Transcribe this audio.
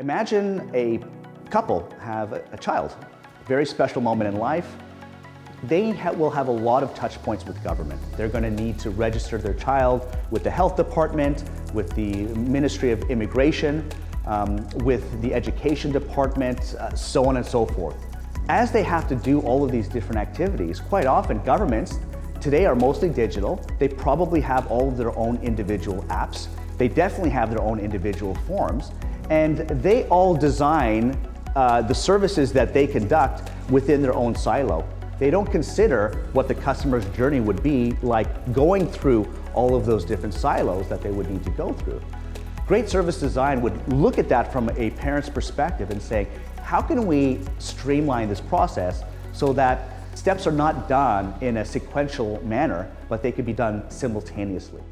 Imagine a couple have a child, a very special moment in life. They will have a lot of touch points with government. They're going to need to register their child with the health department, with the Ministry of Immigration, with the education department, so on and so forth. As they have to do all of these different activities, quite often governments today are mostly digital. They probably have all of their own individual apps. They definitely have their own individual forms, and they all design the services that they conduct within their own silo. They don't consider what the customer's journey would be like going through all of those different silos that they would need to go through. Great service design would look at that from a parent's perspective and say, how can we streamline this process so that steps are not done in a sequential manner, but they can be done simultaneously?